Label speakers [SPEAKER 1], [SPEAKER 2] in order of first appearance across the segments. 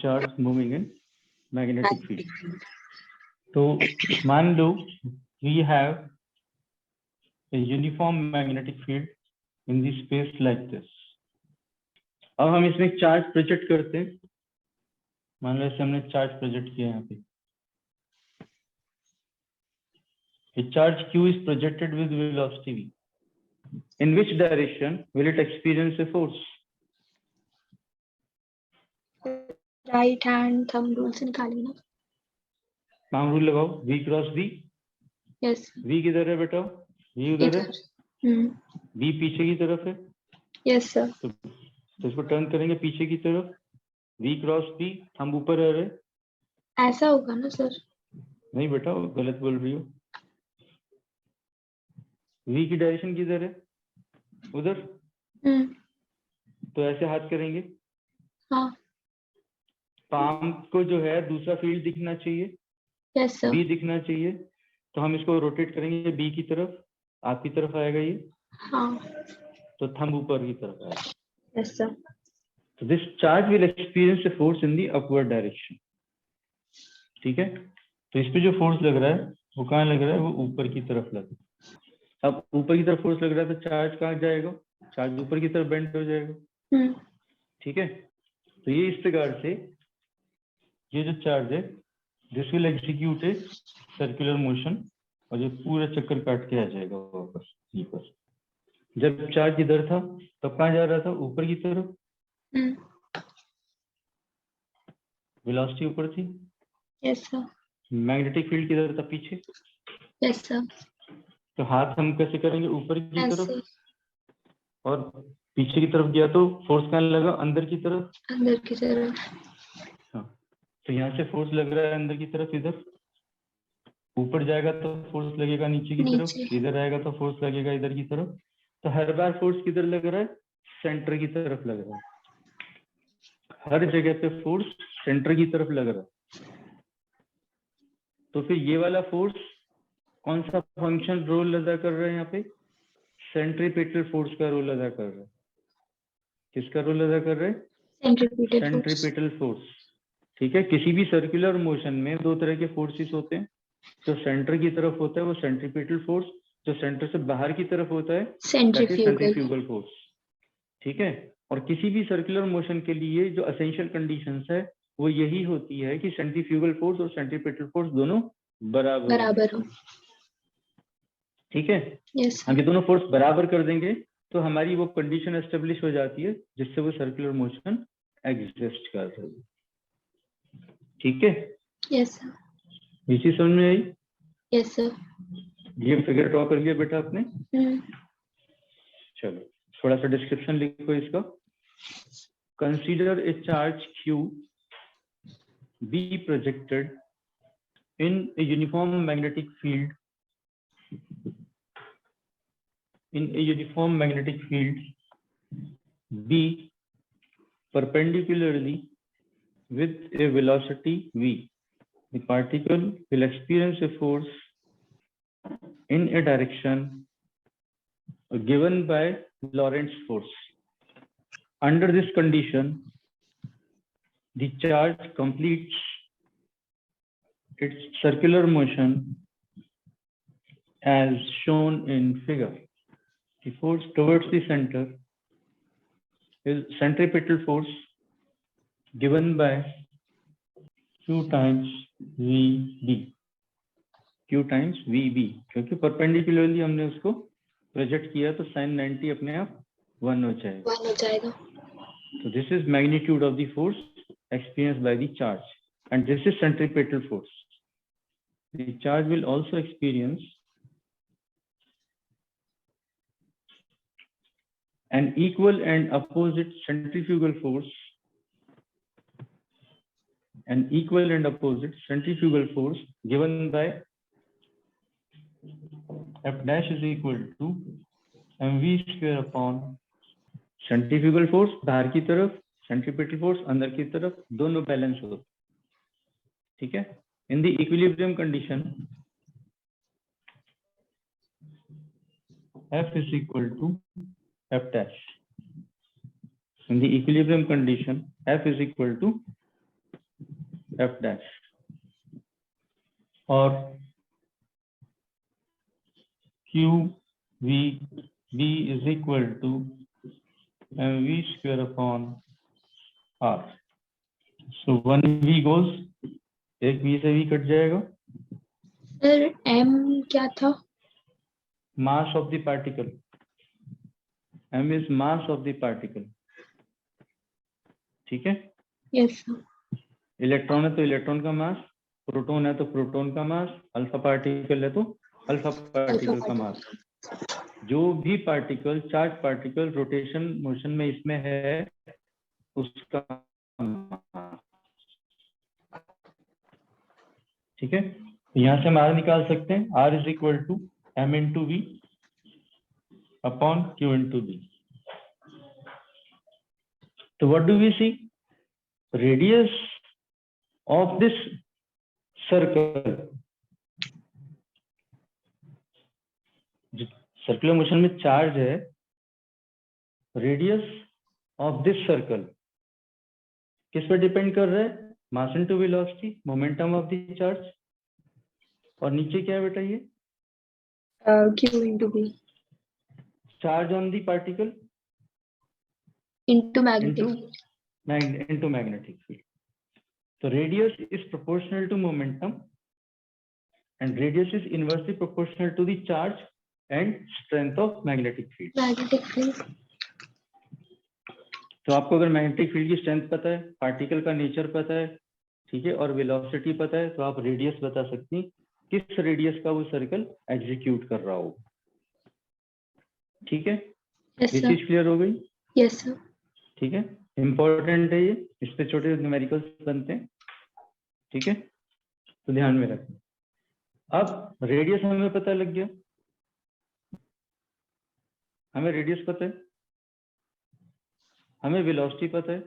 [SPEAKER 1] Charge moving in magnetic field. तो मान लो we have a uniform magnetic field in the space like this. अब हम इसमें चार्ज प्रोजेक्ट करते हैं। मान लो ऐसे हमने चार्ज प्रोजेक्ट किया यहाँ पे। A charge q is projected with velocity v. In which direction will it experience a force?
[SPEAKER 2] Right hand thumb rule से निकालिए ना।
[SPEAKER 1] थंब रूल लगाओ। v cross v।
[SPEAKER 2] Yes
[SPEAKER 1] v किधर है बेटा? v उधर है। v पीछे की तरफ है।
[SPEAKER 2] Yes sir.
[SPEAKER 1] तो इसको टर्न करेंगे पीछे की तरफ। v क्रॉस v, थंब ऊपर आ रहे।
[SPEAKER 2] ऐसा होगा ना सर?
[SPEAKER 1] नहीं बेटा, गलत बोल रही हो। v की डायरेक्शन किधर है? उधर। तो ऐसे हाथ करेंगे।
[SPEAKER 2] हाँ।
[SPEAKER 1] पाम को जो है दूसरा फील्ड दिखना चाहिए।
[SPEAKER 2] Yes sir.
[SPEAKER 1] b दिखना चाहिए। तो हम इसको रोटेट करेंगे b की तरफ। आपकी तरफ आएगा ये।
[SPEAKER 2] हाँ।
[SPEAKER 1] तो थंब ऊपर की तरफ आएगा।
[SPEAKER 2] Yes sir.
[SPEAKER 1] तो this charge will experience a force in the upward direction. ठीक है। तो इस पे जो फोर्स लग रहा है वो कहाँ लग रहा है? वो ऊपर की तरफ लग रहा है। अब ऊपर की तरफ फोर्स लग रहा है तो चार्ज कहाँ जाएगा? चार्ज ऊपर की तरफ बेंड हो जाएगा। ठीक है। तो ये इस प्रकार से ये जो चार्ज है this will execute a circular motion और ये पूरा चक्कर काट के आ जाएगा वापस ऊपर। जब चार्ज इधर था तब कहाँ जा रहा था? ऊपर की तरफ। वेलोसिटी ऊपर थी।
[SPEAKER 2] Yes sir.
[SPEAKER 1] मैग्नेटिक फील्ड किधर था? पीछे।
[SPEAKER 2] Yes sir.
[SPEAKER 1] तो हाथ हम कैसे करेंगे? ऊपर की
[SPEAKER 2] ऐसे।
[SPEAKER 1] तरफ। और पीछे की तरफ गया तो फोर्स कहाँ लगा? अंदर की तरफ।
[SPEAKER 2] अंदर की तरफ।
[SPEAKER 1] हाँ। तो यहाँ से फोर्स लग रहा है अंदर की तरफ। इधर ऊपर जाएगा तो फोर्स लगेगा नीचे की तरफ। इधर आएगा तो फोर्स लगेगा इधर की तरफ। तो हर बार फोर्स किधर लग रहा है? सेंटर की तरफ लग रहा है। हर जगह पे फोर्स सेंटर की तरफ लग रहा है। तो फिर ये वाला फोर्स कौन सा फंक्शन रोल अदा कर रहा है यहाँ पे? सेंट्रीपिटल फोर्स का रोल अदा कर रहा है। किसका रोल अदा कर रहा है? Centripetal force. ठीक है। किसी भी सर्कुलर मोशन में दो तरह के फोर्सेस होते हैं। जो सेंटर की तरफ होता है वो सेंट्रीपिटल फोर्स, जो सेंटर से बाहर की तरफ होता है सेंट्रीफ्यूगल फोर्स। ठीक है। और किसी भी सर्कुलर मोशन के लिए जो एसेंशियल कंडीशंस है वो यही होती है कि सेंट्रीफ्यूगल फोर्स और सेंट्रीपिटल फोर्स दोनों बराबर हो। ठीक है।
[SPEAKER 2] यस।
[SPEAKER 1] हम ये दोनों फोर्स बराबर कर देंगे तो हमारी वो कंडीशन एस्टेब्लिश हो जाती है जिससे वो सर्कुलर मोशन एग्जिस्ट कर रही है। ठीक है।
[SPEAKER 2] Yes sir.
[SPEAKER 1] इसी समझ में आई?
[SPEAKER 2] Yes sir.
[SPEAKER 1] ये फिगर ड्रॉ कर लिया बेटा आपने? चलो थोड़ा सा डिस्क्रिप्शन लिखो इसका। Consider a charge Q be projected in a uniform magnetic field B perpendicularly with a velocity v. The particle will experience a force in a direction given by Lorentz force. Under this condition, the charge completes its circular motion as shown in figure. The force towards the center is centripetal force given by Q times VB. Q times VB, क्योंकि perpendicularly हमने उसको project किया तो sin 90 अपने आप 1 हो जाएगा। So this is magnitude of the force experienced by the charge, and this is centripetal force. The charge will also experience an equal and opposite centrifugal force. An equal and opposite centrifugal force given by F dash is equal to mv square upon centrifugal force बाहर की तरफ, centripetal force अंदर की तरफ, दोनों balance हो। ठीक है। In the equilibrium condition F is equal to F dash. In the equilibrium condition F is equal to F dash, और q v B is equal to m v square upon r. So 1v goes, एक v से v cut जाएगा।
[SPEAKER 2] Sir m क्या था?
[SPEAKER 1] Mass of the particle, m is mass of the particle, ठीक है।
[SPEAKER 2] Yes sir.
[SPEAKER 1] Electron है तो electron का मास, प्रोटॉन है तो प्रोटॉन का मास, अल्फा पार्टिकल है तो अल्फा पार्टिकल का मास। जो भी particle, charge particle rotation motion में इसमें है उसका मास, ठीक है। यहाँ से हम आर निकाल सकते हैं, r is equal to m into v upon q into B. तो what do we see, radius of this circle, circular motion में चार्ज है, रेडियस ऑफ दिस सर्कल किस पर डिपेंड कर रहा है, mass into velocity, momentum of the charge. और नीचे क्या है बेटा, ये
[SPEAKER 2] q into b
[SPEAKER 1] charge on the particle
[SPEAKER 2] into magnetic field.
[SPEAKER 1] into magnetic field. So radius is proportional to momentum and radius is inversely proportional to the charge and strength of magnetic field.
[SPEAKER 2] Magnetic field.
[SPEAKER 1] तो आपको अगर magnetic field की strength पता है, particle का nature पता है, ठीक है, और वेलोसिटी पता है, तो आप रेडियस बता सकती हैं किस रेडियस का वो सर्कल एग्जीक्यूट कर रहा हो, ठीक है।
[SPEAKER 2] Yes
[SPEAKER 1] ये
[SPEAKER 2] sir.
[SPEAKER 1] चीज क्लियर हो गई,
[SPEAKER 2] Yes sir.
[SPEAKER 1] ठीक है। इंपॉर्टेंट है ये, इस पे छोटे न्यूमेरिकल्स बनते हैं, ठीक है, तो ध्यान में रखें। अब रेडियस हमें पता लग गया, हमें रेडियस पता है, हमें वेलोसिटी पता है,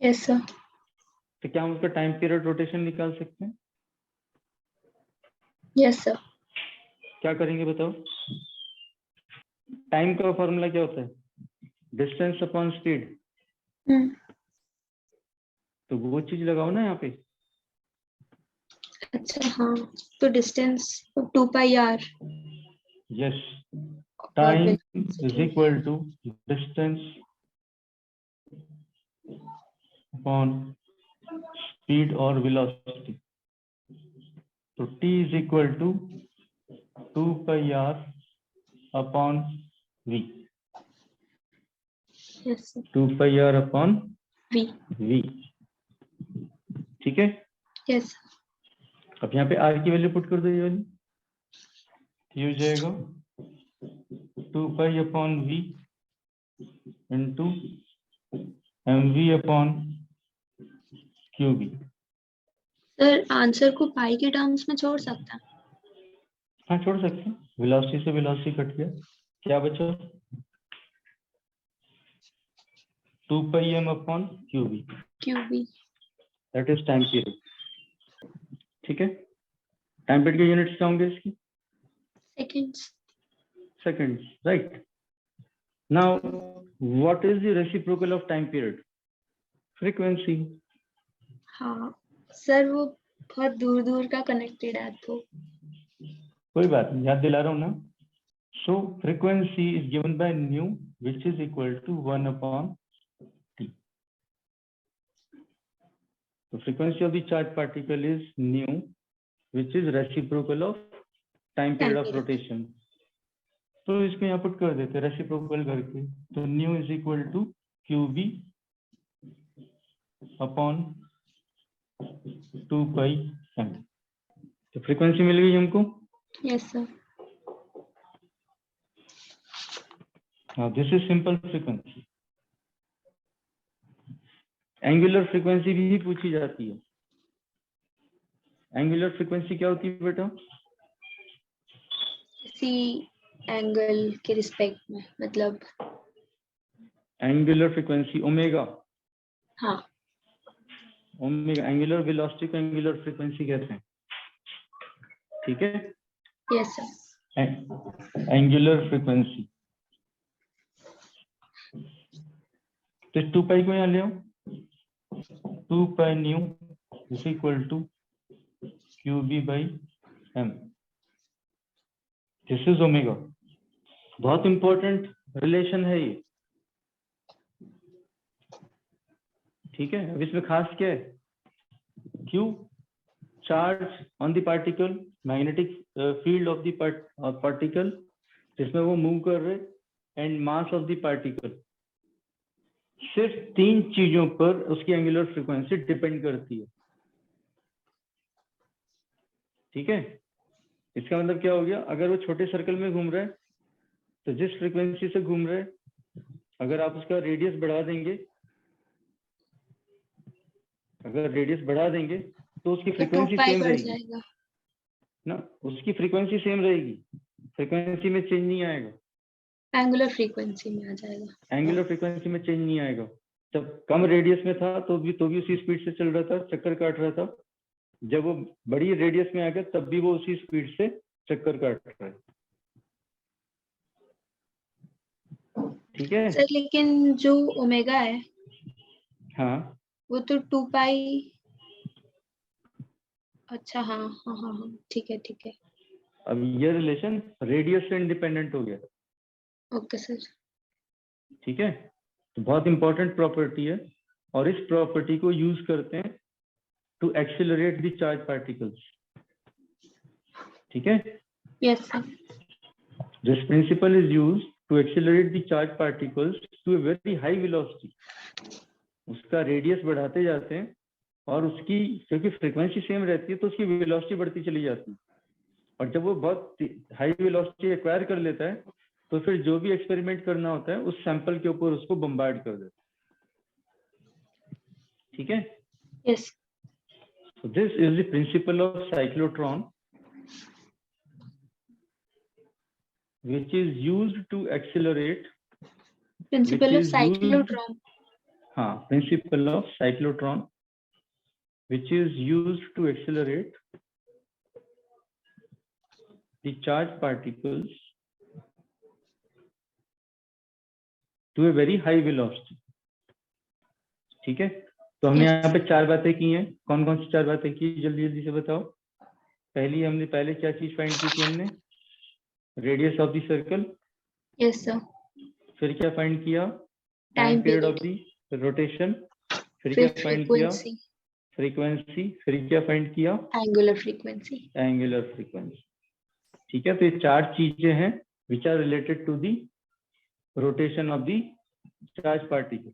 [SPEAKER 2] Yes sir.
[SPEAKER 1] तो क्या हम उसका टाइम पीरियड रोटेशन निकाल सकते हैं?
[SPEAKER 2] Yes sir.
[SPEAKER 1] क्या करेंगे बताओ? टाइम का फॉर्मूला क्या होता है? Distance upon speed. तो वो चीज लगाओ ना यहाँ पे।
[SPEAKER 2] अच्छा हाँ, तो distance 2 pi r.
[SPEAKER 1] Yes, time is equal to distance upon speed और वेलोसिटी। तो t is equal to 2 pi r upon v।
[SPEAKER 2] Yes
[SPEAKER 1] 2 pi r upon
[SPEAKER 2] v.
[SPEAKER 1] v, ठीक है।
[SPEAKER 2] यस
[SPEAKER 1] अब यहाँ पे r की वैल्यू पुट कर दो, ये वाली, ये हो जाएगा 2 pi upon v into M V upon Q B.
[SPEAKER 2] Sir, answer को पाई के टर्म्स में छोड़ सकते हैं?
[SPEAKER 1] हाँ छोड़ सकते हैं, वेलोसिटी से वेलोसिटी कट गया, क्या बचा? 2 pi m upon Q B, that is time period, ठीक है। टाइम पीरियड के यूनिट्स क्या होंगे इसकी?
[SPEAKER 2] Seconds.
[SPEAKER 1] Seconds, right. Now what is the reciprocal of time period? Frequency.
[SPEAKER 2] हाँ सर, वो बहुत दूर दूर का कनेक्टेड है तो
[SPEAKER 1] कोई बात नहीं, याद दिला रहा हूँ ना। So frequency is given by nu which is equal to 1 upon t. So frequency of the charged particle is nu, which is reciprocal of time period of rotation. तो इसको यहाँ पुट कर देते हैं रेसिप्रोकल करके, तो nu is equal to Q B upon 2 pi M. तो frequency मिल गई हमको।
[SPEAKER 2] Yes sir.
[SPEAKER 1] Now this is simple frequency. Angular frequency भी पूछी जाती है। एंगुलर फ्रीक्वेंसी क्या होती है बेटा?
[SPEAKER 2] किसी एंगल के रिस्पेक्ट में, मतलब
[SPEAKER 1] एंगुलर फ्रीक्वेंसी ओमेगा।
[SPEAKER 2] हाँ,
[SPEAKER 1] ओमेगा एंगुलर वेलोसिटी को एंगुलर फ्रीक्वेंसी कहते हैं, ठीक है।
[SPEAKER 2] Yes sir.
[SPEAKER 1] एंगुलर फ्रीक्वेंसी, तो 2 पाई को यहाँ ले आओ, 2 pi nu is equal to QB by M. This is omega. बहुत इंपॉर्टेंट रिलेशन है ये, ठीक है। अब इसमें खास क्या है, Q charge on the particle, magnetic field of the particle जिसमें वो मूव कर रहे, and mass of the particle. सिर्फ 3 चीजों पर उसकी एंगुलर फ्रीक्वेंसी डिपेंड करती है, ठीक है। इसका मतलब क्या हो गया, अगर वो छोटे सर्कल में घूम रहा है तो जिस फ्रीक्वेंसी से घूम रहे, अगर आप उसका रेडियस बढ़ा देंगे, अगर रेडियस बढ़ा देंगे तो उसकी फ्रीक्वेंसी सेम रहेगी ना, उसकी फ्रीक्वेंसी सेम रहेगी, फ्रीक्वेंसी में चेंज नहीं आएगा,
[SPEAKER 2] एंगुलर फ्रीक्वेंसी में आ जाएगा,
[SPEAKER 1] एंगुलर फ्रीक्वेंसी में चेंज नहीं आएगा। जब कम रेडियस में था तो भी उसी स्पीड से चल रहा था, चक्कर काट रहा था। जब वो बड़ी रेडियस में आ गया तब भी वो उसी स्पीड से चक्कर काट रहा है, ठीक है।
[SPEAKER 2] सर लेकिन जो ओमेगा है
[SPEAKER 1] हाँ
[SPEAKER 2] वो तो 2 पाई, अच्छा हाँ हाँ हाँ हाँ ठीक है ठीक है,
[SPEAKER 1] अब ये रिलेशन रेडियस से इंडिपेंडेंट हो गया,
[SPEAKER 2] ओके सर।
[SPEAKER 1] ठीक है। तो बहुत इंपॉर्टेंट प्रॉपर्टी है, और इस प्रॉपर्टी को यूज करते हैं to accelerate the charge particles, ठीक है।
[SPEAKER 2] Yes sir.
[SPEAKER 1] This principle is used to accelerate the charge particles to a very high velocity. उसका रेडियस बढ़ाते जाते हैं और उसकी क्योंकि फ्रीक्वेंसी सेम रहती है तो उसकी वेलोसिटी बढ़ती चली जाती है, और जब वो बहुत हाई वेलोसिटी एक्वायर कर लेता है तो फिर जो भी एक्सपेरिमेंट करना होता है उस सैंपल के ऊपर उसको बम्बार्ड कर देता है, ठीक है।
[SPEAKER 2] Yes.
[SPEAKER 1] So this is the principle of cyclotron, which is used to accelerate.
[SPEAKER 2] Principle of cyclotron.
[SPEAKER 1] हाँ, principle of cyclotron, which is used to accelerate the charged particles to a very high velocity, ठीक है। तो हमने यहाँ पे 4 बातें की हैं। कौन कौन सी 4 बातें की, जल्दी जल्दी से बताओ। हमने पहले क्या चीज फाइंड की थी, हमने radius of the circle.
[SPEAKER 2] Yes sir.
[SPEAKER 1] फिर क्या फाइंड किया,
[SPEAKER 2] time
[SPEAKER 1] period of the rotation. फिर क्या फाइंड किया, फ्रीक्वेंसी। फिर क्या फाइंड किया,
[SPEAKER 2] एंगुलर फ्रीक्वेंसी।
[SPEAKER 1] एंगुलर फ्रीक्वेंसी, ठीक है। तो ये 4 चीजें हैं which are related to the rotation of the charge particle.